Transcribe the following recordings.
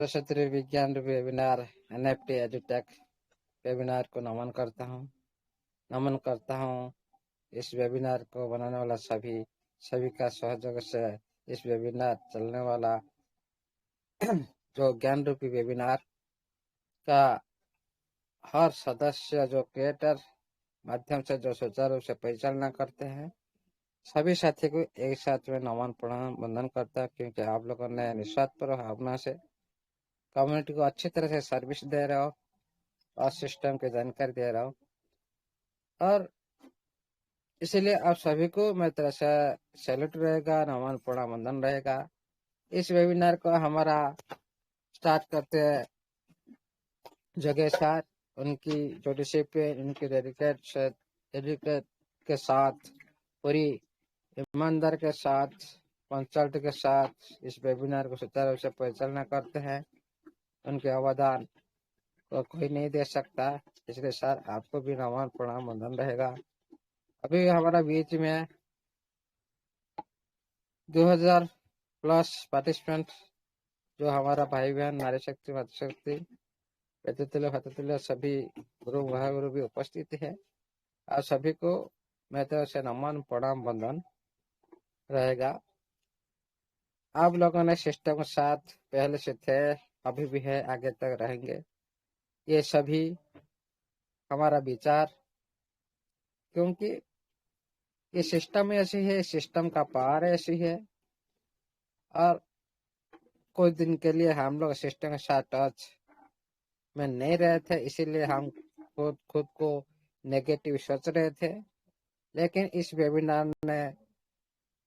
सरस्वती विज्ञान webinar NFT एजुटेक webinar को नमन करता हूँ। इस वेबिनार को बनाने वाला सभी का सहयोग से इस वेबिनार चलने वाला जो ज्ञान रूपी वेबिनार का हर सदस्य जो क्रिएटर माध्यम से जो सुचारू रूप से परिचालना करते हैं, सभी साथी को एक साथ में नमन प्रणाम वंदन करता है, क्योंकि आप लोगों ने निस्वार्थ भावना से कम्युनिटी को अच्छी तरह से सर्विस दे रहे हो और सिस्टम की जानकारी दे रहा हो, और इसीलिए आप सभी को मेरी तरह से सैल्यूट रहेगा, नमन प्रणाम वंदन रहेगा। इस वेबिनार को हमारा स्टार्ट करते हैं जगह साथ उनकी जो डिसिप्लिन, उनकी डेडिकेट के साथ, पूरी ईमानदार के साथ, पंचायत के साथ इस वेबिनार को सुचारू रूप से परिचालना करते हैं। उनके अवदान को कोई नहीं दे सकता, इसलिए सर आपको भी नमन प्रणाम वंदन रहेगा। अभी हमारा बीच में 2000 प्लस पार्टिसिपेंट जो हमारा भाई बहन नारी शक्ति मातृशक्ति तुल्य सभी गुरु महागुरु भी उपस्थित है। आप सभी को मैं तरफ से नमन प्रणाम वंदन रहेगा। आप लोगों ने सिस्टम के साथ पहले से थे, अभी भी है, आगे तक रहेंगे। ये सभी हमारा विचार, क्योंकि ये सिस्टम ऐसी है, सिस्टम का पावर ऐसी है, और कुछ दिन के लिए हम लोग सिस्टम के साथ टच में नहीं रहे थे, इसीलिए हम खुद को नेगेटिव सोच रहे थे। लेकिन इस वेबिनार ने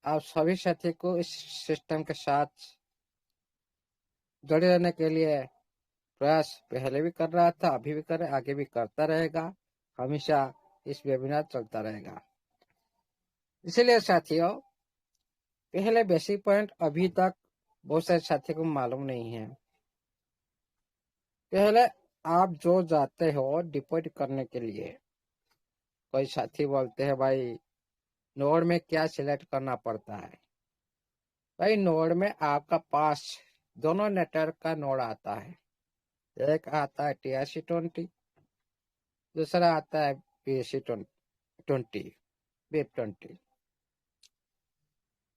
आप सभी साथी को इस सिस्टम के साथ जुड़े रहने के लिए प्रयास पहले भी कर रहा था, अभी भी करे, आगे भी करता रहेगा। हमेशा इस वेबिनार चलता रहेगा। इसलिए साथियों, पहले बेसिक पॉइंट अभी तक बहुत सारे साथियों को मालूम नहीं है। पहले आप जो जाते हो डिपॉजिट करने के लिए, कोई साथी बोलते हैं भाई नोड में क्या सिलेक्ट करना पड़ता है। भाई नोड में आपका पास दोनों नेटवर्क का नोड आता है। एक आता है TRC20, दूसरा आता है BSC20, BIP20।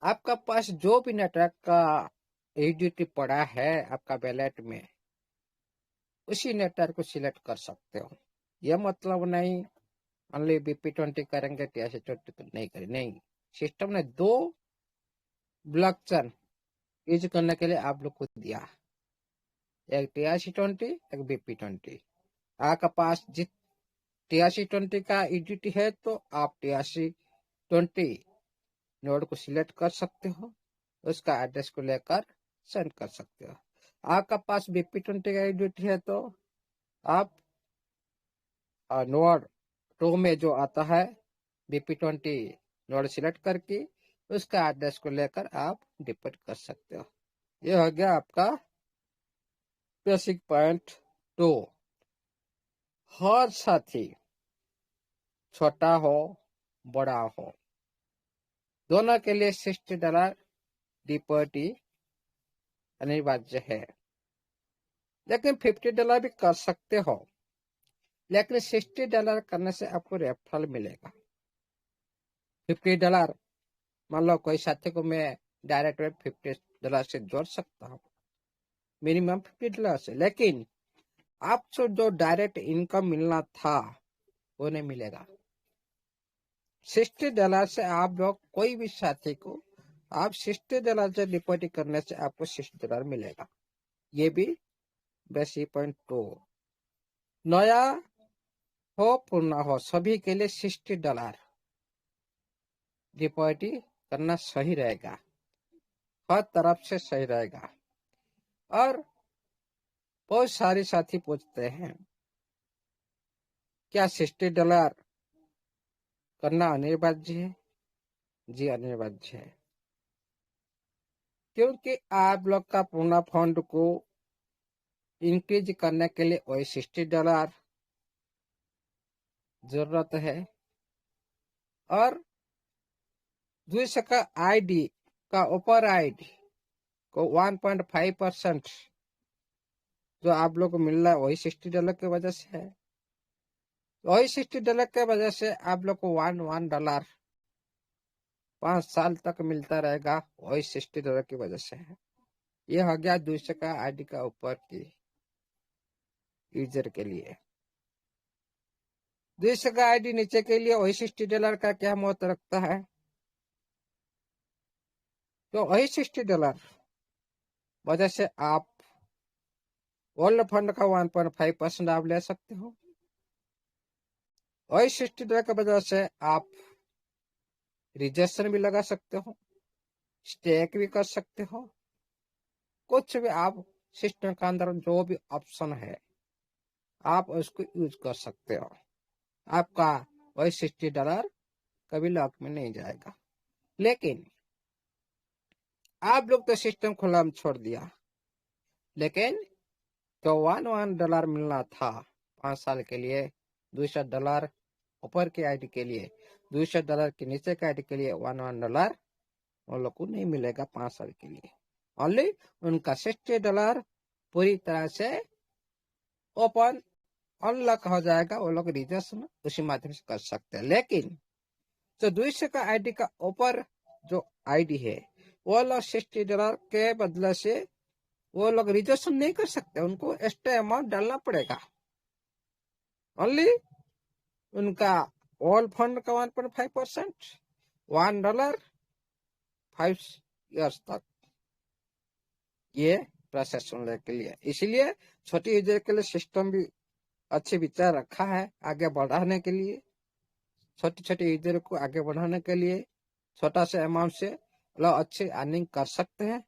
आपका पास जो भी नेटवर्क का एडीटी पड़ा है आपका वैलेट में, उसी नेटवर्क को सिलेक्ट कर सकते हो। यह मतलब नहीं ओनली BP20 करेंगे, TRC20 नहीं करेंगे, नहीं। सिस्टम ने दो ब्लॉकचेन यूज करने के लिए आप लोग को दिया, एक TRC20, एक BP20। आपका पास जित TRC20 का ईडीटी है तो आप TRC20 नोड को सिलेक्ट कर सकते हो, उसका एड्रेस को लेकर सेंड कर सकते हो। आपका पास BP20 का ईडीटी है तो आप नोड 2 में जो आता है BP20 नोड सिलेक्ट करके उसका एड्रेस को लेकर आप डिपोजिट कर सकते हो। ये हो गया आपका बेसिक पॉइंट 2। हर साथी छोटा हो बड़ा हो, दोनों के लिए $60 डिपोजिट अनिवार्य है। लेकिन $50 भी कर सकते हो, लेकिन $60 करने से आपको रेफरल मिलेगा। $50 मान लो कोई साथी को मैं डायरेक्ट में $50 से जोड़ सकता हूँ, मिनिमम $50 से, लेकिन आपको जो डायरेक्ट इनकम मिलना था वो नहीं मिलेगा। $60 से आप लोग कोई भी साथी को आप $60 से डिपॉजिट करने से आपको $60 मिलेगा। ये भी बेसिक पॉइंट 2। नया हो पुराना हो, सभी के लिए $60 डिपॉजिट करना सही रहेगा, हर तरफ से सही रहेगा। और बहुत सारे साथी पूछते हैं क्या $60 करना अनिवार्य है? जी अनिवार्य है, क्योंकि आप लोग का पूर्ण फंड को इंक्रीज करने के लिए वही $60 जरूरत है। और दूसरे का आईडी का ऊपर आईडी को 1.5% जो आप लोग को मिल रहा है वही $60 की वजह से है। वही $60 की वजह से आप लोग को $1 5 साल तक मिलता रहेगा, वही $60 की वजह से है। ये हो गया 200 का आईडी का ऊपर की यूजर के लिए। 200 का आईडी नीचे के लिए वही $60 का क्या महत्व रखता है? तो वही $60 वजह से आप ओल्ड फंड का 1.5% आप ले सकते हो। वही $60 की वजह से आप रिजर्वेशन भी लगा सकते हो, स्टेक भी कर सकते हो, कुछ भी आप सिस्टम के अंदर जो भी ऑप्शन है आप उसको यूज कर सकते हो। आपका वही $60 कभी लॉक में नहीं जाएगा। लेकिन आप लोग तो सिस्टम खुला में छोड़ दिया, लेकिन तो $1 मिलना था 5 साल के लिए, $200 ऊपर की आईडी के लिए, $200 के नीचे के आईडी के लिए $1 उन लोग को नहीं मिलेगा 5 साल के लिए। ओनली उनका $60 पूरी तरह से ओपन अनलॉक हो जाएगा, वो लोग रिजर्वेशन उसी माध्यम से कर सकते हैं। लेकिन जो 200 का आईडी का ऊपर जो आईडी है वो लोग $60 के बदले से वो लोग रिजर्वेशन नहीं कर सकते, उनको एक्स्ट्रा अमाउंट डालना पड़ेगा। ओनली उनका ऑल फंड का 1.5% $1 5 इयर्स तक ये प्रोसेस होने के लिए। इसलिए छोटी यूजर के लिए सिस्टम भी अच्छे विचार रखा है आगे बढ़ाने के लिए। छोटे छोटे यूजर को आगे बढ़ाने के लिए छोटा से अमाउंट से लोग अच्छे अर्निंग कर सकते हैं,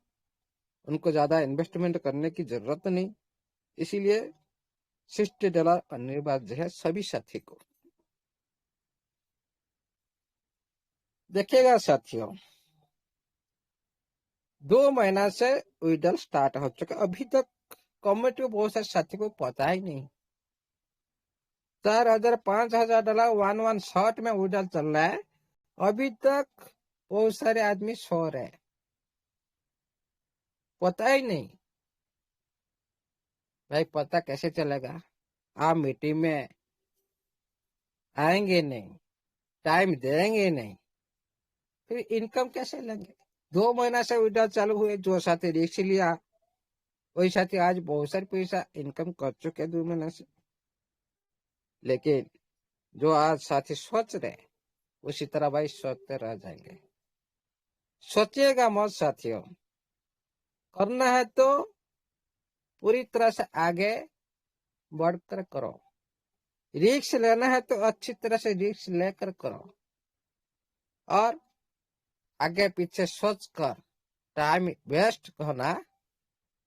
उनको ज्यादा इन्वेस्टमेंट करने की जरूरत नहीं। इसीलिए $60 अनिवार्य है सभी साथी को। देखिएगा साथियों, 2 महीना से विड्रॉल स्टार्ट हो चुका, अभी तक कम्युनिटी में बहुत सारे साथी को पता ही नहीं। $4,000 $5,000 वन शॉट में विड्रॉल चल रहा है, अभी तक बहुत सारे आदमी सो रहे, पता ही नहीं। भाई पता कैसे चलेगा? आप मीटिंग में आएंगे नहीं, टाइम देंगे नहीं, फिर इनकम कैसे लेंगे? 2 महीना से विड्रॉल चालू हुए, जो साथी रिस्क लिया वही साथी आज बहुत सारे पैसा इनकम कर चुके 2 महीने से। लेकिन जो आज साथी सोच रहे उसी तरह भाई सोचते रह जाएंगे। सोचिएगा मत साथियों, करना है तो पूरी तरह से आगे बढ़कर करो, रिस्क लेना है तो अच्छी तरह से रिस्क लेकर करो, और आगे पीछे सोच कर टाइम वेस्ट होना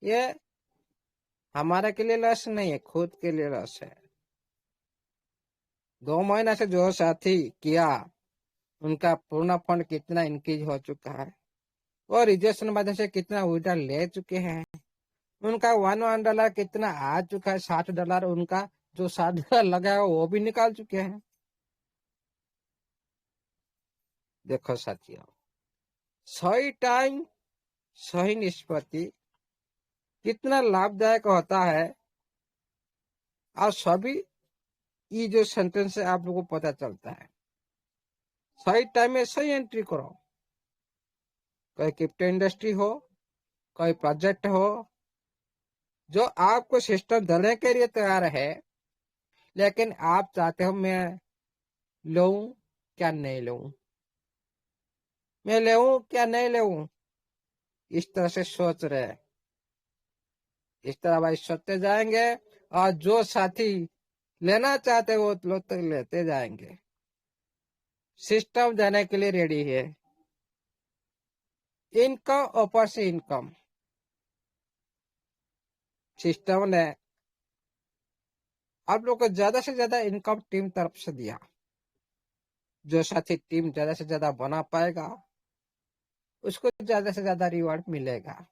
ये हमारे के लिए लॉस नहीं है, खुद के लिए लॉस है। 2 महीना से जो साथी किया उनका पूर्ण फंड कितना इंक्रीज हो चुका है, और रिजर्वेशन माध्यम से कितना विड्रॉल ले चुके हैं, उनका $1 कितना आ चुका है, $60 उनका जो $60 लगा है वो भी निकाल चुके हैं। देखो साथियों, सही टाइम सही निष्पत्ति कितना लाभदायक होता है, और सभी ये जो सेंटेंस है आप लोगों को पता चलता है। सही टाइम में सही एंट्री करो, कोई क्रिप्टो इंडस्ट्री हो, कोई प्रोजेक्ट हो जो आपको सिस्टम देने के लिए तैयार है, लेकिन आप चाहते हो मैं लूं क्या नहीं लूं, मैं लूं क्या नहीं लूं, इस तरह से सोच रहे। इस तरह भाई सोचते जाएंगे, और जो साथी लेना चाहते वो लोग तक लेते जाएंगे। सिस्टम देने के लिए रेडी है, इनकम ऊपर से इनकम। सिस्टम ने आप लोग को ज्यादा से ज्यादा इनकम टीम तरफ से दिया, जो साथी टीम ज्यादा से ज्यादा बना पाएगा उसको ज्यादा से ज्यादा रिवॉर्ड मिलेगा।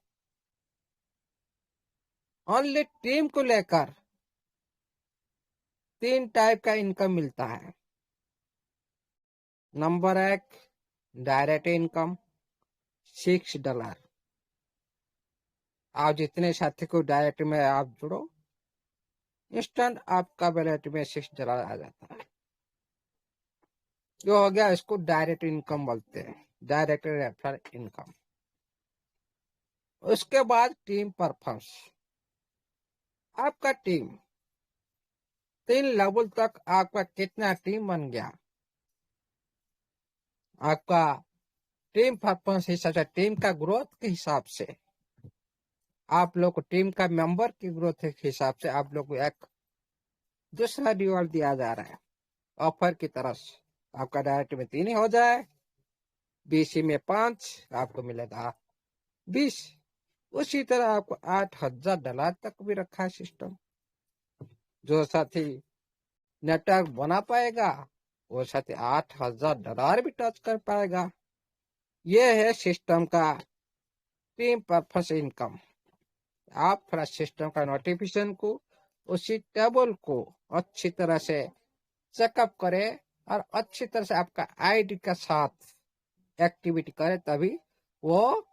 ओनली टीम को लेकर 3 टाइप का इनकम मिलता है। Number 1 direct income $6। आप जितने साथी को डायरेक्ट में आप जुड़ो इंस्टेंट आपका वैलेट में $6 आ जाता है। जो हो गया, इसको डायरेक्ट इनकम बोलते हैं, डायरेक्ट रेफरल इनकम। उसके बाद टीम परफॉर्मेंस। आपका टीम 3 लेवल तक आपका कितना टीम बन गया, आपका टीम परफॉर्मेंस हिसाब से, टीम का ग्रोथ के हिसाब से, आप लोग को टीम का मेंबर की ग्रोथ के हिसाब से आप लोग को एक दूसरा रिवॉर्ड दिया जा रहा है ऑफर की तरफ से। आपका डायरेक्ट में 3 ही हो जाए, बीसी में 5, आपको मिलेगा 20। उसी तरह आपको $8,000 तक भी रखा है सिस्टम। जो साथी नेटवर्क बना पाएगा वो साथी $8,000 भी टच कर पाएगा। ये है सिस्टम का टीम परफॉर्मेंस इनकम। आप थोड़ा सिस्टम का नोटिफिकेशन को, उसी टेबल को अच्छी तरह से चेकअप करें और अच्छी तरह से आपका आईडी के साथ एक्टिविटी करें, तभी वो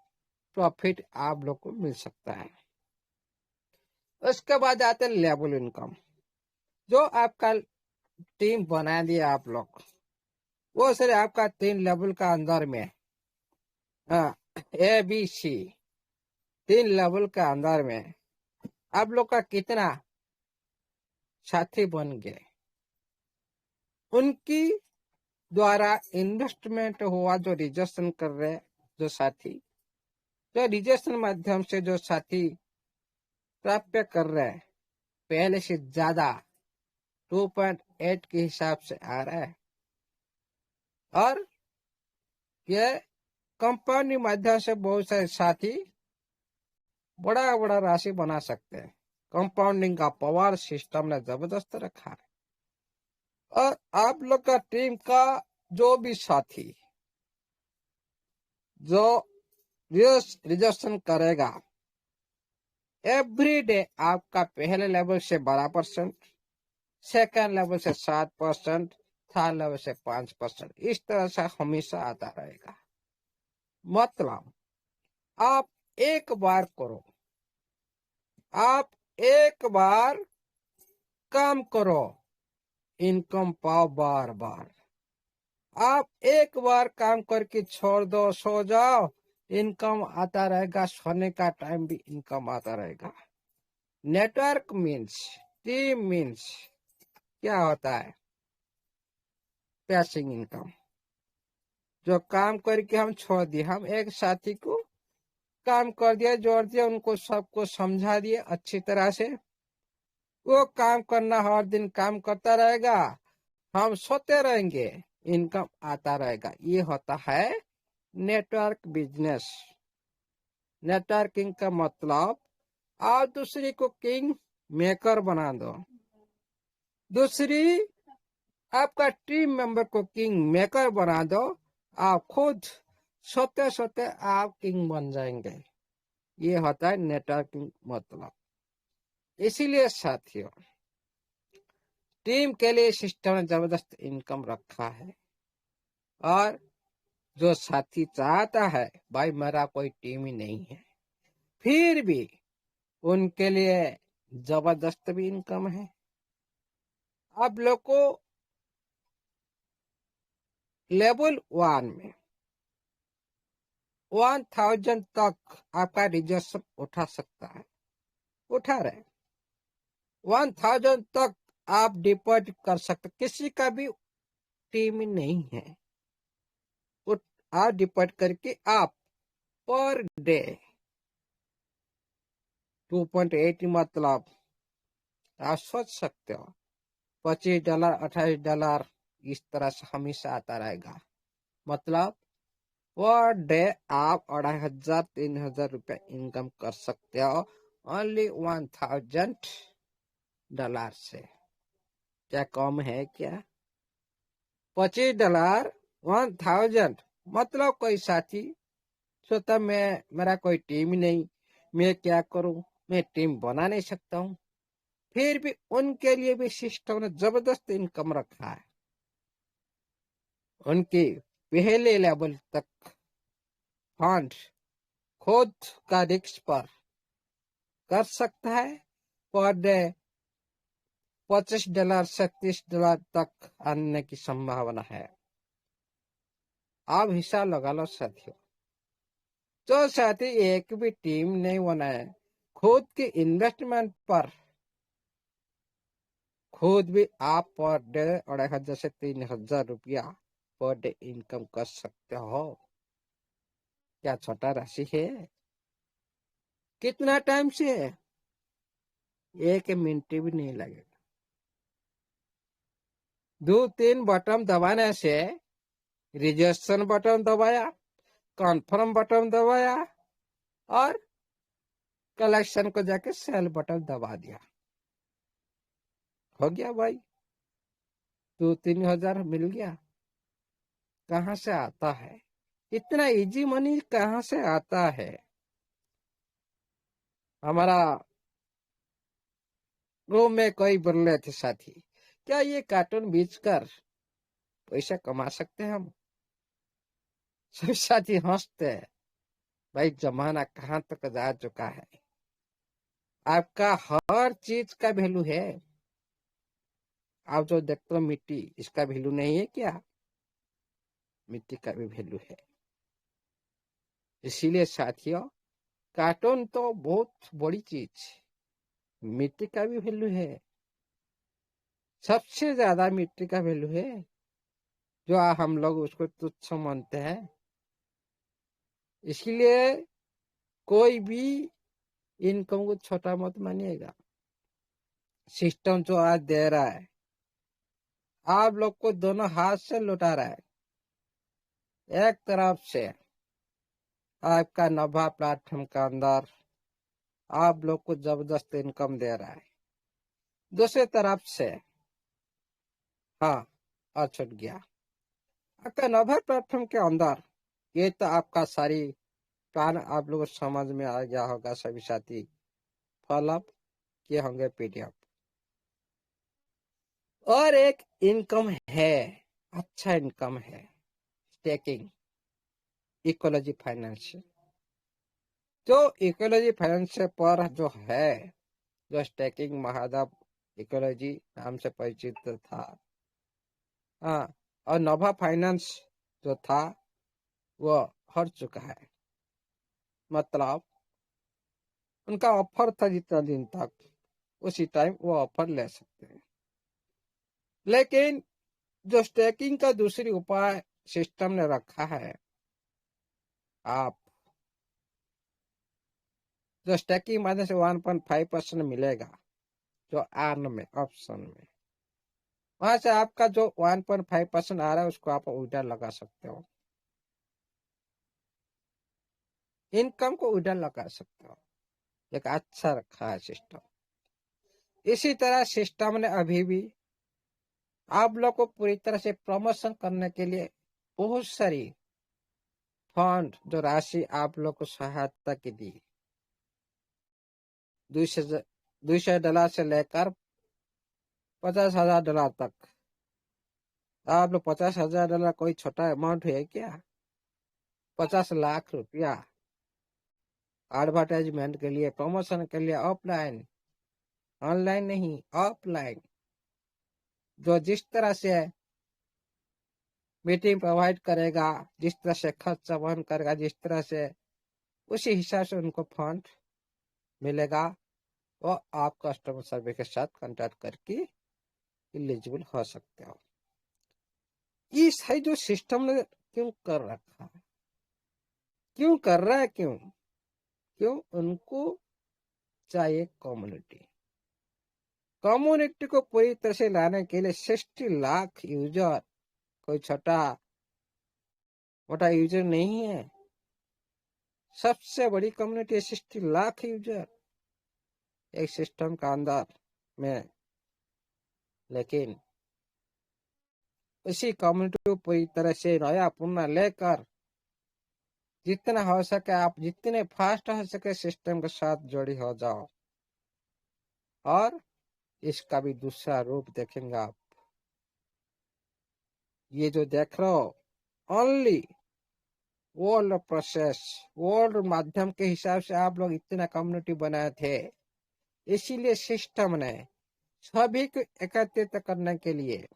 प्रॉफिट आप लोग को मिल सकता है। उसके बाद आते हैं लेवल इनकम। जो आपका टीम बना दिया आप लोग, वो सर आपका 3 लेवल का अंदर में, ABC 3 लेवल के अंदर में आप लोग का कितना साथी बन गए, उनकी द्वारा इन्वेस्टमेंट हुआ, जो रजिस्ट्रेशन कर रहे जो साथी, जो रजिस्ट्रेशन माध्यम से जो साथी प्राप्त कर रहे हैं, पहले से ज्यादा 2.8 के हिसाब से आ रहा है। और ये कंपनी माध्यम से बहुत सारे साथी बड़ा बड़ा राशि बना सकते हैं। कंपाउंडिंग का पावर सिस्टम ने जबरदस्त रखा है। और आप लोग का टीम का जो भी साथी जो रजिस्ट्रेशन करेगा, एवरी डे आपका पहले लेवल से 12%, सेकेंड लेवल से 7%, थर्ड लेवल से 5%, इस तरह से हमेशा आता रहेगा। मतलब आप एक बार करो, आप एक बार काम करो, इनकम पाओ बार बार। आप एक बार काम करके छोड़ दो, सो जाओ, इनकम आता रहेगा, सोने का टाइम भी इनकम आता रहेगा। नेटवर्क मीन्स, टीम मीन्स क्या होता है, पैसिव इनकम। जो काम करके हम छोड़ दिए, हम एक साथी को काम कर दिया, जोड़ दिया, उनको सबको समझा दिए अच्छी तरह से, वो काम करना, हर दिन काम करता रहेगा, हम सोते रहेंगे, इनकम आता रहेगा। ये होता है नेटवर्क बिजनेस। नेटवर्किंग का मतलब आप दूसरी को किंग मेकर बना दो, दूसरी आपका टीम मेंबर को किंग मेकर बना दो, आप खुद सोते सोते आप किंग बन जाएंगे। ये होता है नेटवर्किंग मतलब। इसीलिए साथियों, टीम के लिए सिस्टम ने जबरदस्त इनकम रखा है। और जो साथी चाहता है भाई मेरा कोई टीम ही नहीं है, फिर भी उनके लिए जबरदस्त भी इनकम है। आप लोग को लेवल 1 में 1000 तक आपका रिजर्वेशन उठा सकता है, उठा रहे 1000 तक आप डिपॉजिट कर सकते। किसी का भी टीम नहीं है, आप डिपॉजिट करके आप पर डे 2.8, मतलब आप सोच सकते हो $25, $28 इस तरह से हमेशा आता रहेगा। मतलब पर डे आप 2500 3000 रुपया इनकम कर सकते हो ओनली $1000 से। क्या कम है क्या? $25 1000, मतलब कोई साथी सोता मेरा कोई टीम ही नहीं, मैं क्या करूं, मैं टीम बना नहीं सकता हूं, फिर भी उनके लिए भी सिस्टम ने जबरदस्त इनकम रखा है। उनके पहले लेवल तक फंड खुद का रिस्क पर कर सकता है, पर डे $25 से $30 तक आने की संभावना है। आप हिसाब लगा लो साथियों। जो साथी एक भी टीम नहीं बनाए, खुद की इन्वेस्टमेंट पर खुद भी आप पर डे 2,500 से 3,000 रुपया पर डे इनकम कर सकते हो। क्या छोटा राशि है? कितना टाइम से? 1 मिनट भी नहीं लगेगा। 2-3 बटन दबाने से, रजिस्ट्रेशन बटन दबाया, कन्फर्म बटन दबाया और कलेक्शन को जाके सेल बटन दबा दिया, हो गया भाई। 2-3 हजार मिल गया। कहाँ से आता है इतना इजी मनी? कहाँ से आता है? हमारा गाँव में कोई बोल रहे थे साथी, क्या ये कार्टून बेचकर पैसा कमा सकते हैं हम? सभी साथी हंसते हैं। भाई जमाना कहाँ तक जा चुका है। आपका हर चीज का वैल्यू है। आप जो देखते हो मिट्टी, इसका वैल्यू नहीं है क्या? मिट्टी का भी वैल्यू है। इसीलिए साथियों, कार्टून तो बहुत बड़ी चीज, मिट्टी का भी वैल्यू है। सबसे ज्यादा मिट्टी का वैल्यू है, जो हम लोग उसको तुच्छ मानते हैं। इसलिए कोई भी इनकम को छोटा मत मानिएगा। सिस्टम जो आज दे रहा है, आप लोग को दोनों हाथ से लुटा रहा है। एक तरफ से आपका नभा प्लेटफॉर्म के अंदर आप लोग को जबरदस्त इनकम दे रहा है। दूसरी तरफ से, हाँ, और छूट गया आपका नभा प्लेटफॉर्म के अंदर। ये तो आपका सारी प्लान आप लोगों को समझ में आ गया होगा सभी साथी। फॉलोअप किए होंगे पीडीएफ। और एक इनकम है, अच्छा इनकम है, स्टेकिंग, इकोलॉजी फाइनेंस। जो इकोलॉजी फाइनेंस पर जो है, जो स्टेकिंग महादेव इकोलॉजी नाम से परिचित था, हाँ, और नोवा फाइनेंस जो था वो हट चुका है। मतलब उनका ऑफर था जितना दिन तक, उसी टाइम वो ऑफर ले सकते हैं। लेकिन जो स्टेकिंग का दूसरी उपाय सिस्टम ने रखा है, आप जो स्टेकिंग माध्यम से 1.5% मिलेगा, जो अर्न में ऑप्शन में, वहां से आपका जो 1.5% आ रहा है उसको आप उल्टा लगा सकते हो, इनकम को उल्टा लगा सकते हो। एक अच्छा रखा है सिस्टम। इसी तरह सिस्टम ने अभी भी आप लोग को पूरी तरह से प्रमोशन करने के लिए बहुत सारी फंड, जो राशि आप लोग को सहायता की दी, $200 से लेकर $50,000 तक। आप लोग $50,000 कोई छोटा अमाउंट है क्या? 50 लाख रुपया एडवर्टाइजमेंट के लिए, प्रमोशन के लिए, ऑफलाइन, ऑनलाइन नहीं, ऑफलाइन। जो जिस तरह से मीटिंग प्रोवाइड करेगा, जिस तरह से खर्चा वहन करेगा, जिस तरह से, उसी हिसाब से उनको फंड मिलेगा। वो आप कस्टमर सर्विस के साथ कांटेक्ट करके एलिजिबल हो सकते हो। ये सही जो सिस्टम ने क्यों कर रखा है, क्यों कर रहा है, क्यों उनको चाहिए कम्युनिटी। कम्युनिटी को पूरी तरह से लाने के लिए 60 लाख यूजर कोई छोटा मोटा यूजर नहीं है। सबसे बड़ी कम्युनिटी 60 लाख यूजर एक सिस्टम का अंदर में। लेकिन इसी कम्युनिटी को पूरी तरह से नया पुनः लेकर जितना हो सके, आप जितने फास्ट हो सके सिस्टम के साथ जुड़ी हो जाओ। और इसका भी दूसरा रूप देखेंगे आप। ये जो देख रहे हो, ओनली वर्ल्ड प्रोसेस, वर्ल्ड माध्यम के हिसाब से आप लोग इतना कम्युनिटी बनाए थे। इसीलिए सिस्टम ने सभी को एकत्रित करने के लिए,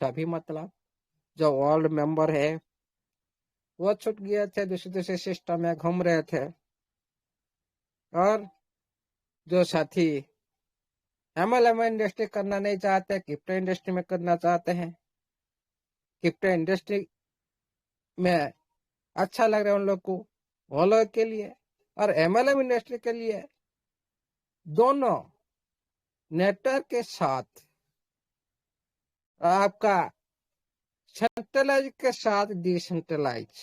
सभी मतलब जो वर्ल्ड मेंबर है वो छूट गए थे, दूसरे दूसरे सिस्टम में घूम रहे थे। और जो साथी एमएलएम इंडस्ट्री करना नहीं चाहते, क्रिप्टो इंडस्ट्री में करना चाहते हैं, क्रिप्टो इंडस्ट्री में अच्छा लग रहा है उन लोग को, वो लोग के लिए। और एमएलएम इंडस्ट्री के लिए दोनों नेटवर्क के साथ आपका सेंट्रलाइज के साथ डिसेंट्रलाइज,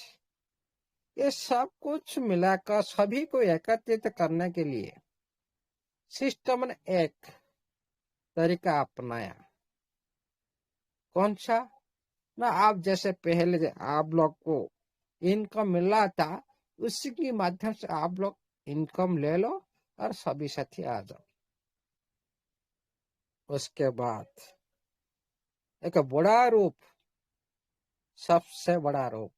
ये सब कुछ मिलाकर सभी को एकत्रित करने के लिए सिस्टम ने एक तरीका अपनाया। कौन सा? ना आप जैसे पहले आप लोग को इनकम मिल रहा था, उसी के माध्यम से आप लोग इनकम ले लो और सभी साथी आ जाओ। उसके बाद एक बड़ा रूप, सबसे बड़ा रूप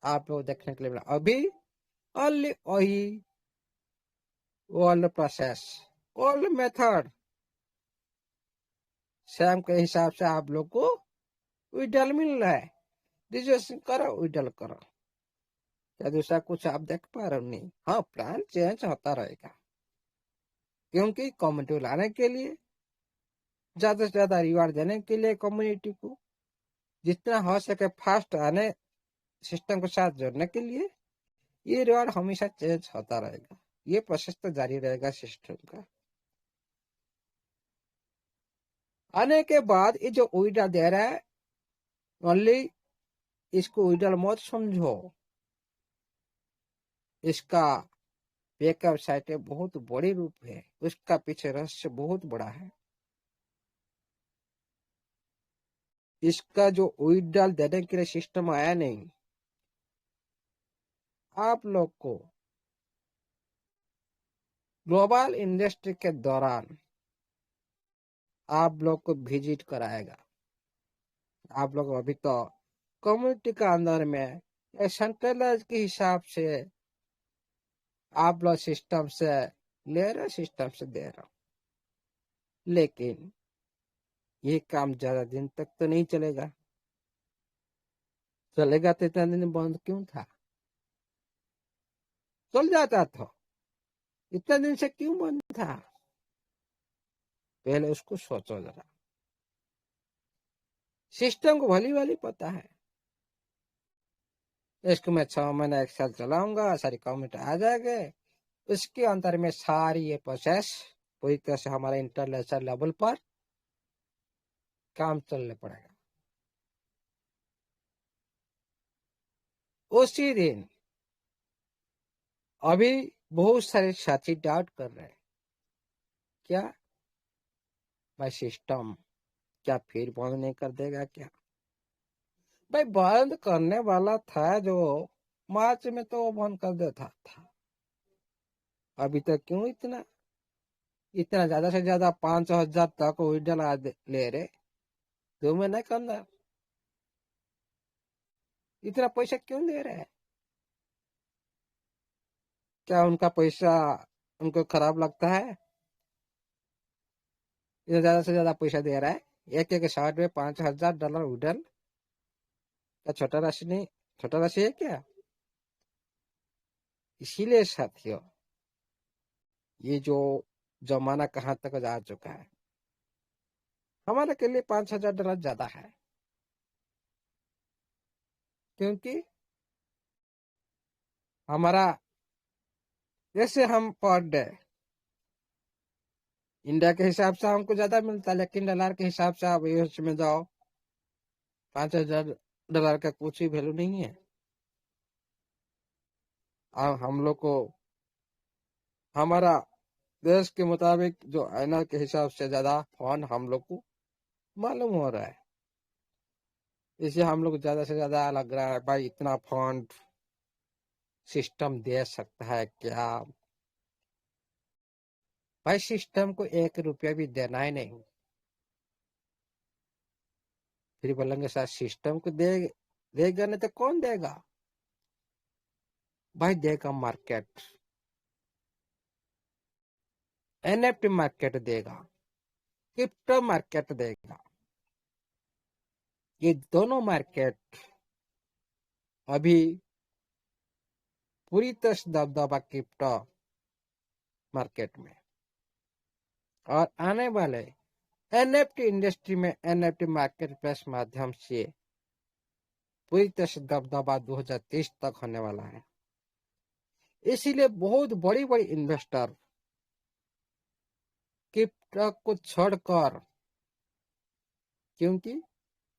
आप लोग देखने के लिए मिला। अभी ओनली वही old process, old method, same के हिसाब से आप लोग को विड्रॉल मिल रहा है। रिजर्वेशन करो, विड्रॉल करो, क्या दूसरा कुछ आप देख पा रहे हो? नहीं। हाँ, प्लान चेंज होता रहेगा, क्योंकि कम्युनिटी लाने के लिए, ज्यादा से ज्यादा रिवार्ड देने के लिए कम्युनिटी को, जितना हो सके फास्ट आने सिस्टम के साथ जोड़ने के लिए, ये रिवार्ड हमेशा चेंज होता रहेगा। ये प्रोसेस तो जारी रहेगा सिस्टम का। आने के बाद ये जो विड्रॉल दे रहा है, ओनली इसको विड्रॉल मत समझो, इसका बैकअप साइट है, बहुत बड़ी रूप है, उसका पीछे रहस्य बहुत बड़ा है। इसका जो विड्रॉल देने के लिए सिस्टम आया नहीं, आप लोग को ग्लोबल इंडस्ट्री के दौरान आप लोग को विजिट कराएगा। आप लोग अभी तो कम्युनिटी का अंदर में सेंट्रलाइज के हिसाब से आप लोग सिस्टम से ले रहे, सिस्टम से दे रहे, लेकिन ये काम ज्यादा दिन तक तो नहीं चलेगा। चलेगा तो इतना दिन बंद क्यों था? चल जाता था, इतना दिन से क्यों बंद था? पहले उसको सोचो जरा। सिस्टम को भली भाली पता है, इसको मैं 6 महीना 1 साल चलाऊंगा, सारी कम्युनिटी आ जाएंगे, उसके अंदर में सारी ये प्रोसेस पूरी तरह से हमारे इंटरनेशनल लेवल पर काम चलने पड़ेगा। उसी दिन अभी बहुत सारे साथी डाउट कर रहे हैं, क्या भाई सिस्टम क्या फिर बंद नहीं कर देगा क्या? भाई बंद करने वाला था जो मार्च में, तो वो बंद कर देता था। अभी तक क्यों इतना इतना ज्यादा से ज्यादा 500,000 तक विड्रॉल ले रहे 2 महीने के अंदर? इतना पैसा क्यों दे रहे हैं? क्या उनका पैसा उनको खराब लगता है? इतना ज्यादा से ज्यादा पैसा दे रहा है, एक एक शॉट में $5,000 विड्रॉल। क्या छोटा राशि नहीं, छोटा राशि है क्या? इसीलिए साथियों, ये जो जमाना कहाँ तक जा चुका है, हमारे के लिए $5,000 ज्यादा है। क्योंकि हमारा, जैसे हम पर डे इंडिया के हिसाब से हमको ज्यादा मिलता है, लेकिन डॉलर के हिसाब से आप यूएस में जाओ, $5,000 का कुछ ही वैल्यू नहीं है। अब हम लोग को हमारा देश के मुताबिक जो आईना के हिसाब से ज्यादा फंड हम लोग को मालूम हो रहा है, इसलिए हम लोग ज्यादा से ज्यादा लग रहा है भाई इतना फंड सिस्टम दे सकता है क्या? भाई सिस्टम को 1 रुपया भी देना ही नहीं। फिर बोलेंगे सर सिस्टम को देगा नहीं तो कौन देगा? भाई देगा मार्केट। एनएफटी मार्केट देगा, क्रिप्टो मार्केट देगा। ये दोनों मार्केट अभी पूरी तरह से दबदबा क्रिप्टो मार्केट में, और आने वाले एनएफटी इंडस्ट्री में एनएफटी मार्केट प्लेस माध्यम से पूरी तरह से दबदबा 2030 तक होने वाला है। इसीलिए बहुत बड़ी बड़ी इन्वेस्टर क्रिप्टो को छोड़कर, क्योंकि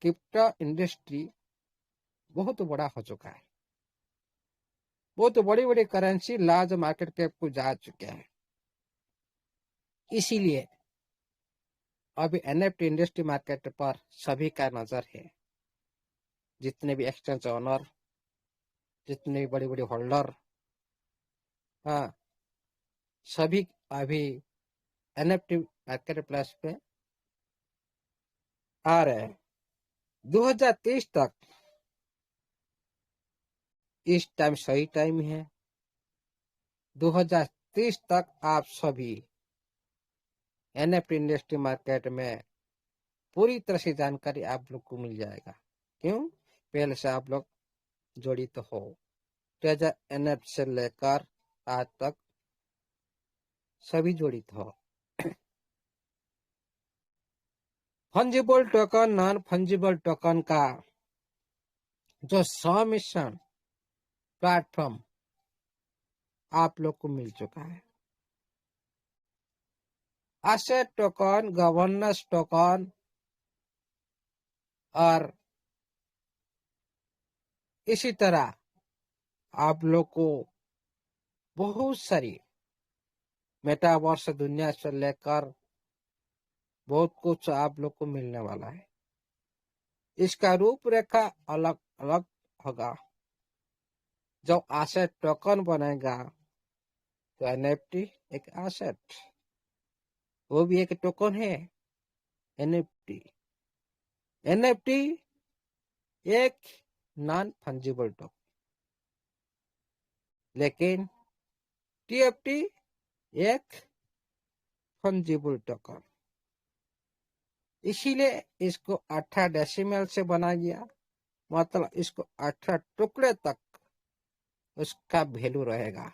क्रिप्टो इंडस्ट्री बहुत बड़ा हो चुका है, बहुत बड़ी बड़ी करेंसी लार्ज मार्केट कैप को जा चुके हैं। इसीलिए अभी एनएफटी इंडस्ट्री मार्केट पर सभी का नजर है। जितने भी एक्सचेंज ओनर, जितने भी बड़ी बड़ी होल्डर, हाँ, सभी अभी एनएफटी मार्केट प्लेस पे आ रहे हैं। 2030 तक इस टाइम सही टाइम है। 2030 तक आप सभी एनएफटी इंडस्ट्री मार्केट में पूरी तरह से जानकारी आप लोग को मिल जाएगा। क्यों? पहले से आप लोग जड़ित हो, ट्रेजर एनएफटी से लेकर आज तक सभी जड़ित हो। Fungible token, non fungible token का जो सबमिशन प्लेटफॉर्म आप लोग को मिल चुका है। एसेट टोकन, गवर्नेंस टोकन और इसी तरह आप लोग को बहुत सारी मेटावर्स दुनिया से लेकर बहुत कुछ आप लोग को मिलने वाला है। इसका रूपरेखा अलग अलग होगा। जब एसेट टोकन बनेगा तो एनएफटी एक एसेट, वो भी एक टोकन है। एनएफटी एनएफटी एक नॉन फंजिबल टोकन, लेकिन टीएफटी एक फंजिबल टोकन। इसीलिए इसको 18 डेसिमल से बना गया, मतलब इसको 18 टुकड़े तक उसका वैल्यू रहेगा।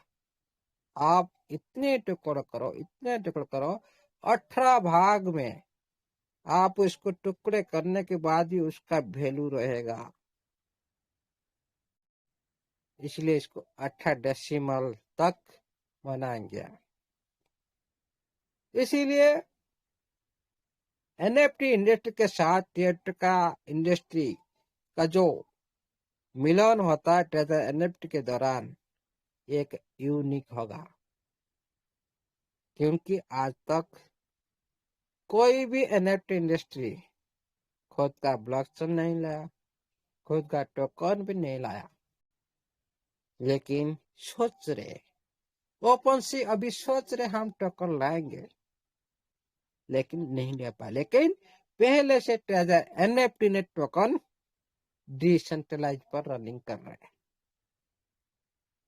आप इतने टुकड़े करो, इतने टुकड़े करो, 18 भाग में आप इसको टुकड़े करने के बाद ही उसका वैल्यू रहेगा। इसलिए इसको 18 डेसिमल तक बनाया गया। इसीलिए एनएफटी इंडस्ट्री के साथ थिएटर का इंडस्ट्री का जो मिलन होता है ट्रेजर एनएफटी के दौरान एक यूनिक होगा। क्योंकि आज तक कोई भी एनएफटी इंडस्ट्री खुद का ब्लॉकचेन नहीं लाया, खुद का टोकन भी नहीं लाया, लेकिन सोच रहे, ओपन सी अभी सोच रहे हम टोकन लाएंगे, लेकिन नहीं ले पाए। लेकिन पहले से ट्रेजर एनएफटी ने टोकन डिसेंट्रलाइज पर रनिंग कर रहे हैं,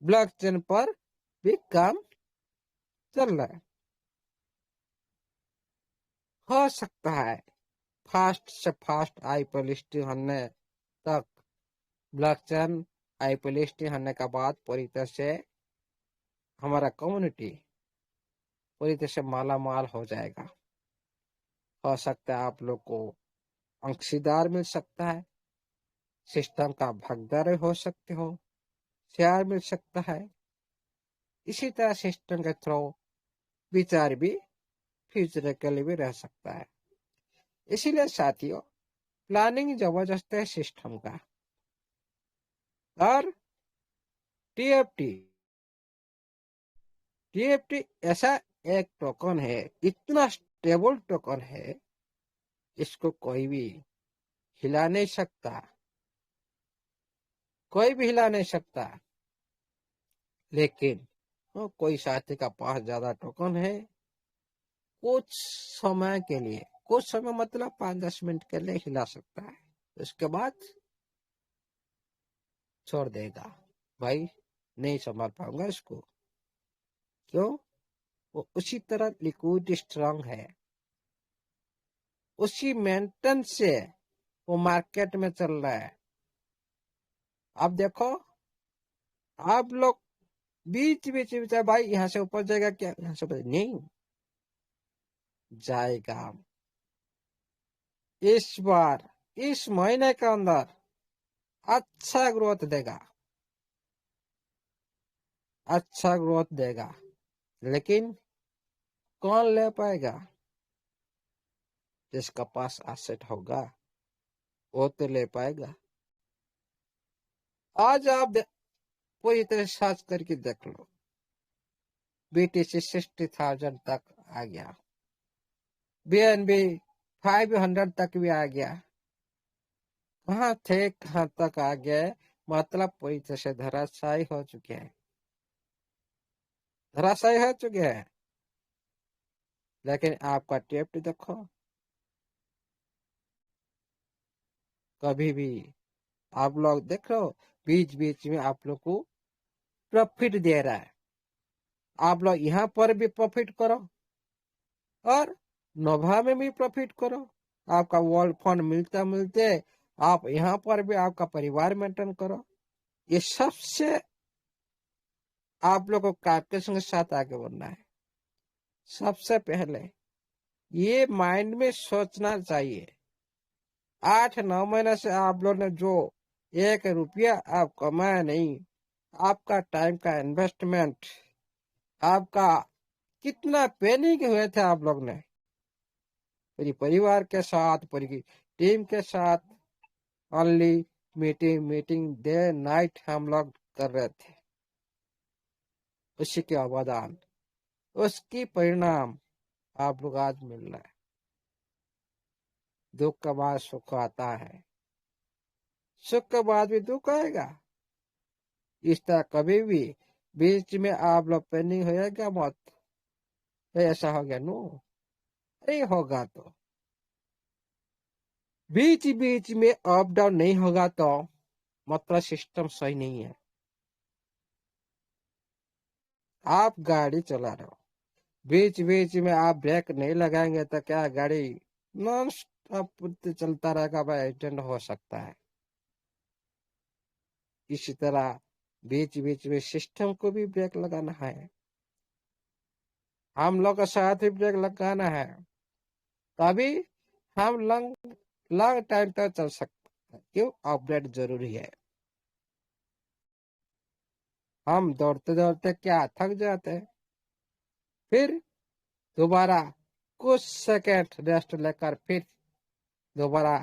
ब्लॉकचेन पर भी काम चल रहा है। हो सकता है फास्ट से फास्ट आईपीओ लिस्टिंग होने तक, ब्लॉकचेन आईपीओ लिस्टिंग होने के बाद पूरी तरह से हमारा कम्युनिटी पूरी तरह से माला माल हो जाएगा। हो सकता है आप लोग को अंशीदार मिल सकता है, सिस्टम का भागीदार हो सकते हो, शेयर मिल सकता है। इसी तरह सिस्टम के थ्रू विचार भी फ्यूचर के लिए भी रह सकता है। इसीलिए साथियों, प्लानिंग जबरदस्त है सिस्टम का। और टीएफटी टीएफटी ऐसा एक टोकन है, इतना स्टेबल टोकन है, इसको कोई भी हिला नहीं सकता, कोई भी हिला नहीं सकता। लेकिन कोई साथी का पास ज्यादा टोकन है, कुछ समय के लिए, कुछ समय मतलब 5-10 मिनट के लिए हिला सकता है, उसके बाद छोड़ देगा। भाई नहीं संभाल पाऊंगा इसको। क्यों? वो उसी तरह लिक्विड स्ट्रांग है, उसी मेंटेन से वो मार्केट में चल रहा है। अब देखो, आप लोग बीच बीच में भाई यहाँ से ऊपर जाएगा क्या, यहाँ से ऊपर नहीं जाएगा। इस बार इस महीने के अंदर अच्छा ग्रोथ देगा, अच्छा ग्रोथ देगा, लेकिन कौन ले पाएगा? जिसका पास एसेट होगा वो तो ले पाएगा। आज आप पूरी तरह सर्च करके देख लो, BTC 60,000 तक आ गया, BNB 500 तक भी आ गया। कहाँ थे कहाँ तक आ गए, मतलब पूरी तरह से धराशायी हो चुके हैं, धराशायी हो चुके हैं। लेकिन आपका टेप्ट देखो, कभी भी आप लोग देख रहे हो बीच बीच में आप लोग को प्रॉफिट दे रहा है। आप लोग यहाँ पर भी प्रॉफिट करो और नोभा में भी प्रॉफिट करो। आपका वर्ल्ड फंड मिलते मिलते आप यहाँ पर भी आपका परिवार मेंटेन करो। ये सबसे आप लोग को कैलकुलेशन के साथ आगे बढ़ना है। सबसे पहले ये माइंड में सोचना चाहिए, 8-9 महीने से आप लोग ने जो 1 रुपया आप कमाया नहीं, आपका टाइम का इन्वेस्टमेंट, आपका कितना पेनिंग हुए थे आप लोग ने पूरी परिवार के साथ, पूरी टीम के साथ, only meeting meeting day night हम लोग कर रहे थे। उसी के अवदान, उसकी परिणाम आप लोग आज मिल रहा है। दुख के बाद सुख आता है, सुख के बाद भी दुख आएगा। इस तरह कभी भी बीच में आप लोग पेनिंग हो क्या मत, ऐसा हो गया नो, नहीं होगा तो बीच बीच में अप डाउन नहीं होगा तो मतलब सिस्टम सही नहीं है। आप गाड़ी चला रहे हो, बीच बीच में आप ब्रेक नहीं लगाएंगे तो क्या गाड़ी नॉन स्टॉप चलता रहेगा भाई, एक्सीडेंट हो सकता है। इसी तरह बीच बीच में सिस्टम को भी ब्रेक लगाना है, हम लोग का साथ भी ब्रेक लगाना है, तभी हम लॉन्ग लॉन्ग टाइम तक चल सकते हैं। क्यों? अपडेट जरूरी है। हम दौड़ते दौड़ते क्या थक जाते हैं, फिर दोबारा कुछ सेकंड रेस्ट लेकर फिर दोबारा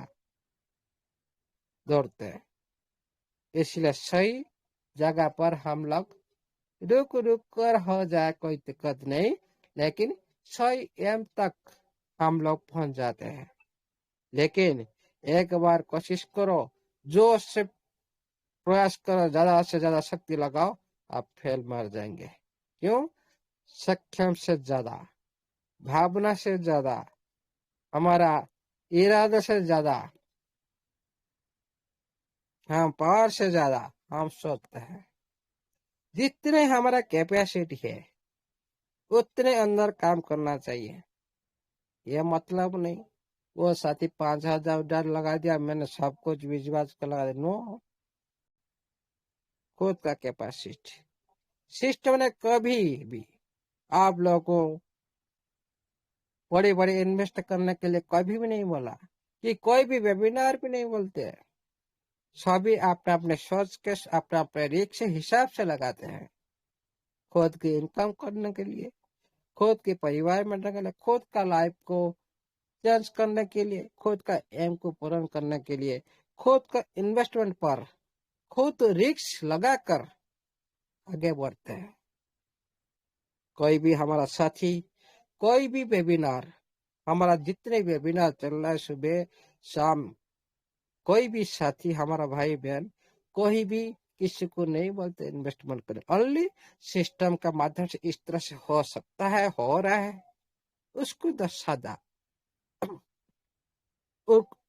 दौड़ते हैं। इसलिए सही जगह पर हम लोग रुक रुक कर हो जाए कोई दिक्कत नहीं, लेकिन सही एम तक हम लोग पहुंच जाते हैं। लेकिन एक बार कोशिश करो, जोश से प्रयास करो, ज्यादा से ज्यादा शक्ति लगाओ, आप फेल मर जाएंगे। क्यों? सक्षम से ज्यादा, भावना से ज्यादा, हमारा इरादा से ज्यादा, हम पावर से ज्यादा हम सोचते हैं। जितने हमारा कैपेसिटी है उतने अंदर काम करना चाहिए। ये मतलब नहीं वो साथी 5,000 डर लगा दिया, मैंने सब कुछ विश्वास कर लगा दिया। नो, खुद का कैपेसिटी। सिस्टम ने कभी भी आप लोगों को बड़े बड़े इन्वेस्ट करने के लिए कभी भी नहीं बोला, कि कोई भी वेबिनार भी नहीं बोलते हैं। सभी अपने अपने सोच के अपने अपने रिस्क से हिसाब से लगाते हैं, खुद की इनकम करने के लिए, खुद के परिवार में रहने के लिए, खुद का लाइफ को चेंज करने के लिए, खुद का एम को पूर्ण करने के लिए, खुद का इन्वेस्टमेंट पर खुद रिस्क लगाकर आगे बढ़ते हैं। कोई भी हमारा साथी, कोई भी वेबिनार, हमारा जितने वेबिनार चल रहा है सुबह शाम, कोई भी साथी हमारा भाई बहन कोई भी किसी को नहीं बोलते इन्वेस्टमेंट करें। ओनली सिस्टम का माध्यम से इस तरह से हो सकता है, हो रहा है, उसको दर्शाता,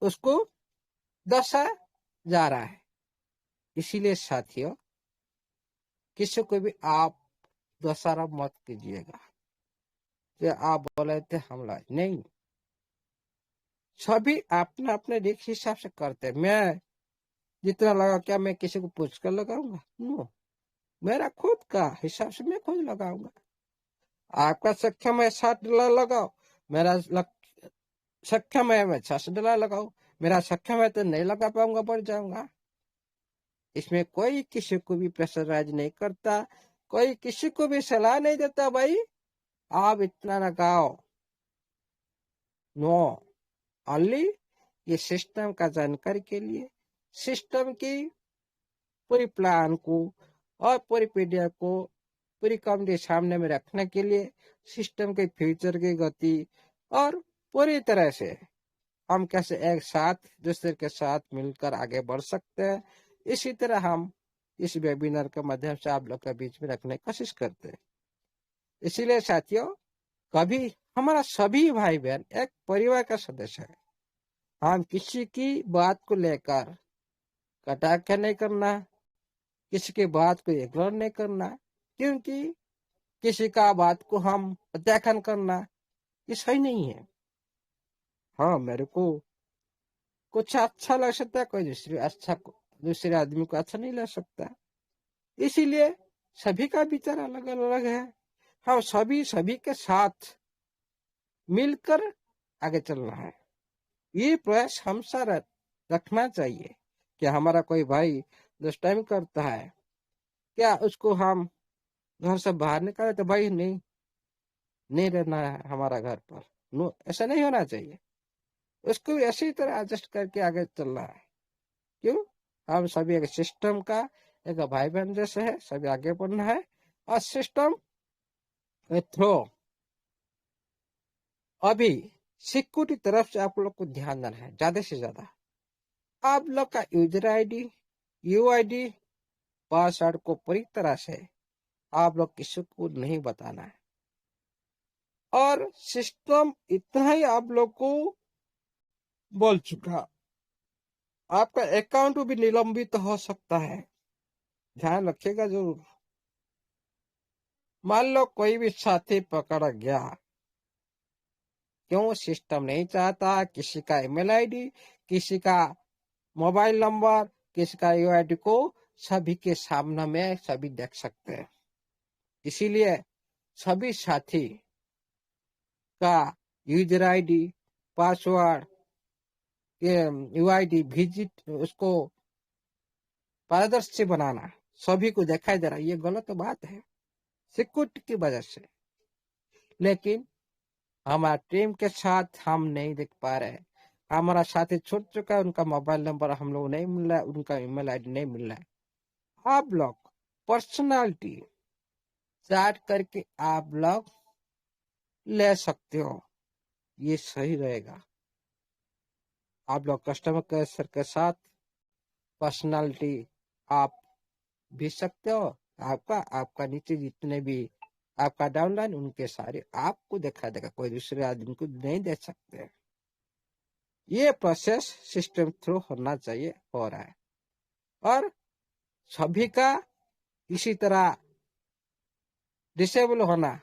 उसको दर्शा जा रहा है। इसीलिए साथियों, किसी को भी आप दोषारोप मत कीजिएगा। जो आप बोले थे हमला नहीं, सभी अपने अपने रिक्स हिसाब से करते हैं। मैं जितना लगा क्या मैं किसी को पूछ कर लगाऊंगा? नो, मेरा खुद का हिसाब से मैं खुद लगाऊंगा। आपका सक्षम है $60 लगाओ, मेरा सक्षम है मैं $600 लगाऊ, मेरा सक्षम है तो नहीं लगा पाऊंगा, बढ़ जाऊंगा। इसमें कोई किसी को भी प्रेशराइज नहीं करता, कोई किसी को भी सलाह नहीं देता भाई आप इतना लगाओ। नो, ओनली ये सिस्टम का जानकारी के लिए, सिस्टम की पूरी प्लान को और पूरी पीडीएफ को पूरी कंपनी सामने में रखने के लिए, सिस्टम के फ्यूचर की गति और पूरी तरह से हम कैसे एक साथ दूसरे के साथ मिलकर आगे बढ़ सकते हैं, इसी तरह हम इस वेबिनार के माध्यम से आप लोग के बीच में रखने की कोशिश करते हैं। इसीलिए साथियों, कभी हमारा सभी भाई बहन एक परिवार का सदस्य है। हम किसी की बात को लेकर कटाक्ष नहीं करना, किसी की बात को इग्नोर नहीं करना, क्योंकि किसी का बात को हम प्रत्याख्यान करना ये सही नहीं है। हाँ, मेरे को कुछ अच्छा लग सकता है, कोई दूसरे आदमी को अच्छा नहीं लग सकता। इसीलिए सभी का विचार अलग अलग है। हम सभी के साथ मिलकर आगे चलना है। ये प्रयास हमेशा रखना चाहिए कि हमारा कोई भाई दुष्टाइम करता है, क्या उसको हम घर से बाहर निकाले तो भाई नहीं, नहीं रहना है हमारा घर पर, नो, ऐसा नहीं होना चाहिए। उसको भी ऐसी तरह एडजस्ट करके आगे चलना है। क्यों? हम सभी एक सिस्टम का एक भाई बहन जैसे है, सभी आगे बढ़ना है और सिस्टम थ्रो अभी सिक्योरिटी तरफ से आप लोग को ध्यान देना है ज्यादा से ज्यादा। आप लोग का यूजर आईडी, यूआईडी, पासवर्ड को पूरी तरह से आप लोग किसी को नहीं बताना है। और सिस्टम इतना ही आप लोग को बोल चुका, आपका अकाउंट भी निलंबित हो सकता है, ध्यान रखिएगा जरूर। मान लो कोई भी साथी पकड़ा गया, क्यों? सिस्टम नहीं चाहता किसी का ईमेल आईडी, किसी का मोबाइल नंबर, किसी का यूआईडी को सभी के सामने में सभी देख सकते हैं। इसीलिए सभी साथी का user ID, password, UID visit उसको पारदर्शी बनाना, सभी को दिखाई दे रहा है, ये गलत बात है सिक्योरिटी की वजह से। लेकिन हमारा टीम के साथ हम नहीं देख पा रहे, हमारा साथी छूट चुका है, उनका मोबाइल नंबर हम लोग नहीं मिल रहा है, उनका ईमेल आईडी नहीं मिल रहा है। आप लोग पर्सनालिटी चार्ट करके आप लोग ले सकते हो, ये सही रहेगा। आप लोग कस्टमर केयर के साथ पर्सनालिटी आप भेज सकते हो। आपका नीचे जितने भी आपका डाउनलाइन उनके सारे आपको दिखा देगा, कोई दूसरे आदमी को नहीं दे सकते। ये प्रोसेस सिस्टम थ्रू होना चाहिए, हो रहा है। और सभी का इसी तरह डिसेबल होना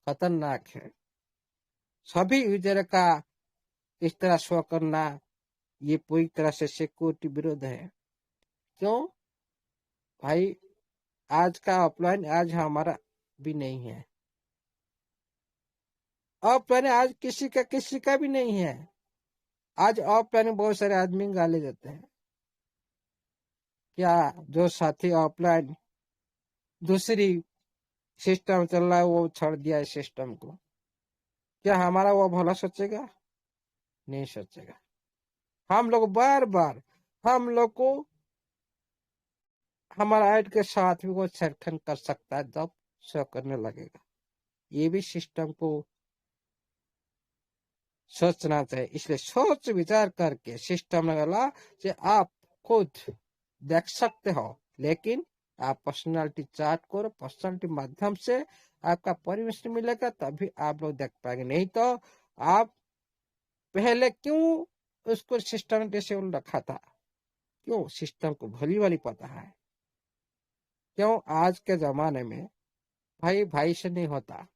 खतरनाक है। सभी यूजर का इस तरह शो करना ये पूरी तरह से सिक्योरिटी विरोध है। क्यों भाई? आज का ऑफलाइन आज हमारा भी नहीं है, ऑफलाइन आज किसी का भी नहीं है। आज ऑफलाइन बहुत सारे आदमी गाली देते हैं, क्या जो साथी ऑफलाइन दूसरी सिस्टम चल रहा है वो छोड़ दिया है सिस्टम को, क्या हमारा वो भला सोचेगा? नहीं सोचेगा। हम लोग बार बार हम लोग को हमारा ऐड के साथ भी वो सेक्शन कर सकता है जब शो करने लगेगा। ये भी सिस्टम को सोचना चाहिए। इसलिए सोच विचार करके सिस्टम लगा कि आप खुद देख सकते हो, लेकिन आप पर्सनालिटी चार्ट करो, पर्सनालिटी माध्यम से आपका परमिशन मिलेगा तभी आप लोग देख पाएंगे। नहीं तो आप पहले क्यों उसको सिस्टम डिसेबल रखा था? क्यों? सिस्टम को भली वाली पता है। क्यों? आज के जमाने में भाई भाई से नहीं होता,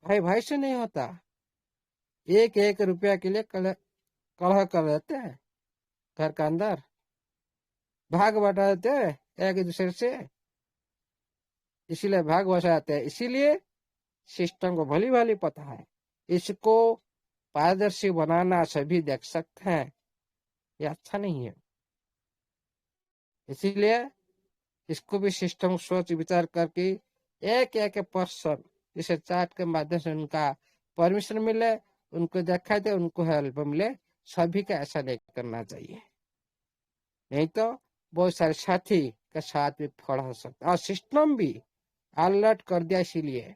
भाई भाई से नहीं होता। एक एक रुपया के लिए कलह कर लेते हैं घर के अंदर, भाग बटा देते हैं एक दूसरे से, इसीलिए भाग बसाते हैं। इसीलिए सिस्टम को भली भाली पता है, इसको पारदर्शी बनाना सभी देख सकते हैं, ये अच्छा नहीं है। इसीलिए इसको भी सिस्टम सोच विचार करके एक एक पर्सन जिसे चार्ट के माध्यम से उनका परमिशन मिले, उनको देखा दे, उनको हेल्प मिले, सभी का ऐसा नहीं करना चाहिए। नहीं तो बहुत सारे साथी के साथ भी फ्रॉड हो सकता है। और सिस्टम भी अलर्ट कर दिया, इसीलिए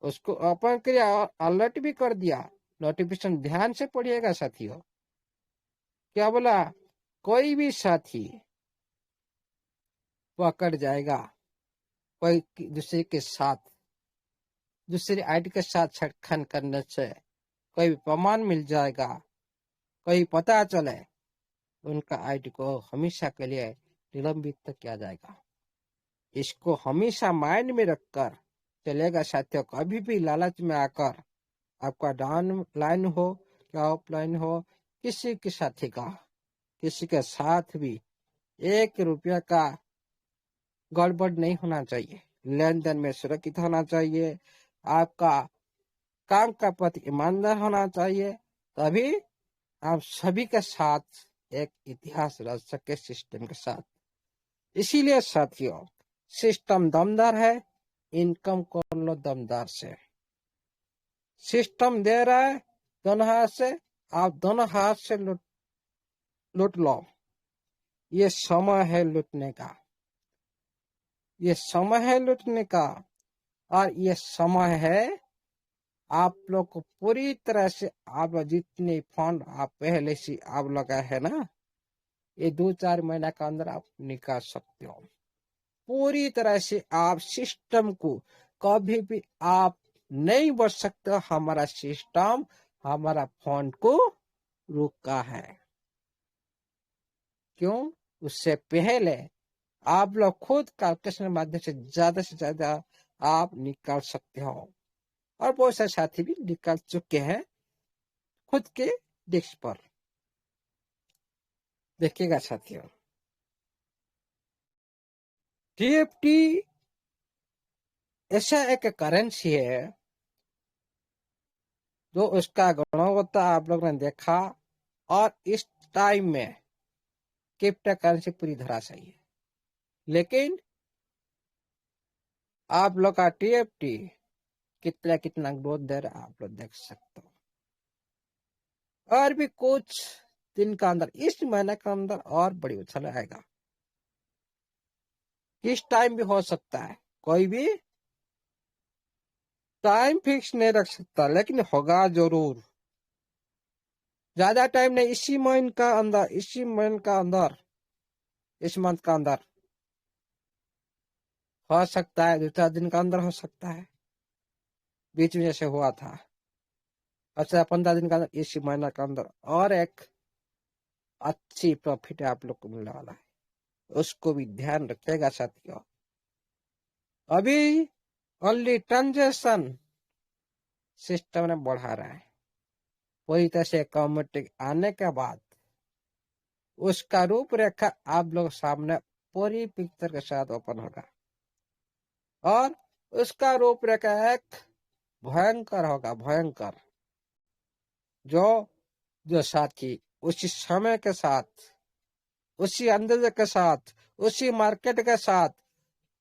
उसको ओपन किया और अलर्ट भी कर दिया। नोटिफिकेशन ध्यान से पढ़िएगा साथियों। क्या बोला? कोई भी साथी पकड़ जाएगा कोई दूसरे के साथ, दूसरी आईडी के साथ छेड़खानी करने से, कोई प्रमाण मिल जाएगा, कोई पता चले, उनका आईडी को हमेशा के लिए निलंबित किया जाएगा। इसको हमेशा माइंड में रखकर चलेगा साथियों। कभी भी लालच में आकर आपका डाउन लाइन हो या ऑफलाइन हो, किसी के साथी का, किसी के साथ भी 1 रुपया का गड़बड़ नहीं होना चाहिए। लेन देन में सुरक्षित होना चाहिए, आपका काम का प्रति ईमानदार होना चाहिए, तभी आप सभी के साथ एक इतिहास रच सके सिस्टम के साथ। इसीलिए साथियों, सिस्टम दमदार है, इनकम कर लो दमदार से। सिस्टम दे रहा है दोनों हाथ से, आप दोनों हाथ से लूट लो। ये समय है लूटने का, ये समय है लूटने का, और ये समय है आप लोग को पूरी तरह से, आप जितने फंड आप पहले से आप लगाए है ना, ये 2-4 महीना के अंदर आप निकाल सकते हो। पूरी तरह से आप सिस्टम को कभी भी आप नहीं बच सकते। हमारा सिस्टम हमारा फंड को रोका है। क्यों? उससे पहले आप लोग खुद कैलकुलेशन माध्यम से ज्यादा आप निकाल सकते हो, और बहुत सारे साथी भी निकाल चुके हैं खुद के डेस्क पर। देखिएगा साथियों, टीएफटी ऐसा एक करेंसी है जो उसका गुणवत्ता आप लोग ने देखा, और इस टाइम में क्रिप्टो करेंसी पूरी धराशायी है। लेकिन आप लोग का टीएफटी कितना कितना ग्रोथ दे रहा आप लोग देख सकते हो। और भी कुछ दिन का अंदर, इस महीने के अंदर और बड़ी उछल आएगा। किस टाइम भी हो सकता है, कोई भी टाइम फिक्स नहीं रख सकता, लेकिन होगा जरूर। ज्यादा टाइम नहीं, इसी महीने का अंदर, इसी महीने का अंदर, इस मंथ का अंदर हो सकता है, 2-4 दिन का अंदर हो सकता है, बीच में जैसे हुआ था। अच्छा, 15 दिन का अंदर, इसी महीना का अंदर और एक अच्छी प्रॉफिट आप लोग को मिलने वाला है, उसको भी ध्यान रखिएगा साथियों। अभी ओनली ट्रांजेक्शन सिस्टम ने बढ़ा रहा है। पूरी तरह से कम्युनिटी आने के बाद उसका रूपरेखा आप लोग सामने पूरी पिक्चर के साथ ओपन होगा, और उसका रूपरेखा एक भयंकर होगा, भयंकर। जो जो साथी उसी समय के साथ, उसी अंदाजे के साथ, उसी मार्केट के साथ,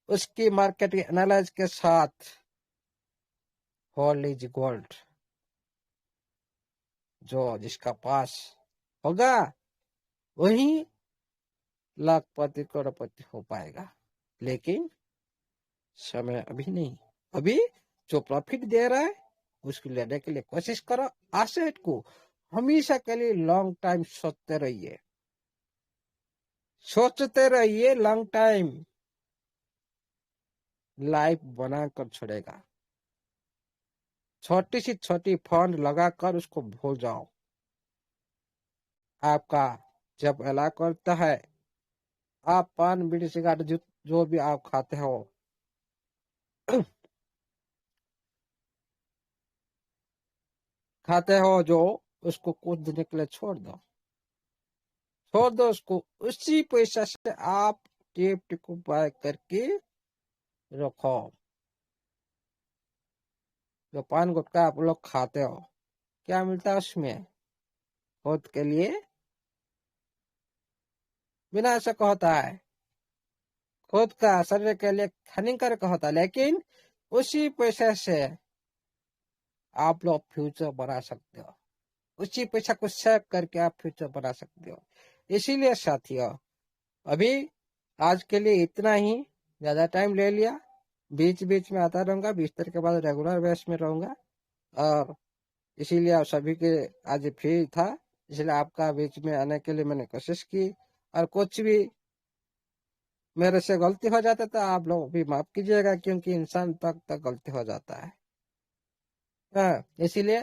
उसकी मार्केट एनालाइज के साथ, गोल्ड इज गोल्ड, जो जिसका पास होगा वही लाखपति करोड़पति हो पाएगा। लेकिन समय अभी नहीं। अभी जो प्रॉफिट दे रहा है उसको लेने के लिए कोशिश करो। एसेट को हमेशा के लिए लॉन्ग टाइम सोचते रहिए, सोचते रहिए लॉन्ग टाइम। लाइफ बनाकर छोड़ेगा। छोटी सी छोटी फंड लगाकर उसको भूल जाओ। आपका जब अला करता है, आप पान बीड़ी सिगरेट जो भी आप खाते हो खाते हो जो, उसको कुछ दिन के लिए छोड़ दो उसको। उसी पैसा से आप टेप टिकू बाय करके रखो। जो पान गुटखा आप लोग खाते हो, क्या मिलता है उसमें? खुद के लिए विनाशक होता है, खुद का शरीर के लिए हानिकारक होता है, लेकिन उसी पैसे से आप लोग फ्यूचर बना सकते हो। उसी पैसा को सेव करके आप फ्यूचर बना सकते हो। इसीलिए साथियों, अभी आज के लिए इतना ही। ज्यादा टाइम ले लिया, बीच बीच में आता रहूंगा, बिस्तर के बाद रेगुलर बेस में रहूंगा। और इसीलिए आप सभी के आज फ्री था, इसलिए आपका बीच में आने के लिए मैंने कोशिश की। और कुछ भी मेरे से गलती हो जाता तो आप लोग भी माफ कीजिएगा, क्योंकि इंसान तक गलती हो जाता है। हाँ, इसीलिए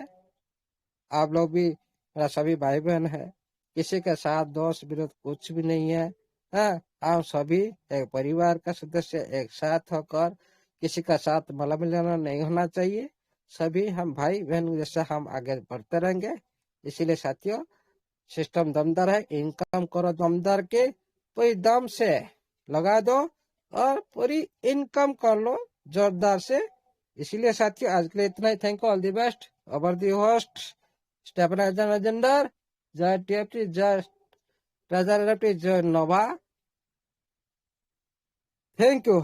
आप लोग भी मेरा सभी भाई बहन है, किसी के साथ दोष विरोध कुछ भी नहीं है। हाँ, आप सभी एक परिवार का सदस्य एक साथ होकर, किसी का साथ मला मिलाना नहीं होना चाहिए। सभी हम भाई बहन जैसे हम आगे बढ़ते रहेंगे। इसीलिए साथियों, सिस्टम दमदार है, इनकम करो दमदार के, पूरी दम से लगा दो और पूरी इनकम कर लो जोरदार से। इसीलिए साथियों, आज के लिए इतना ही। Thank you, all the best. Over the host stabiliser एजेंडर, जय टीएफटी, जय ट्रेजर, जय नोवा। Thank you.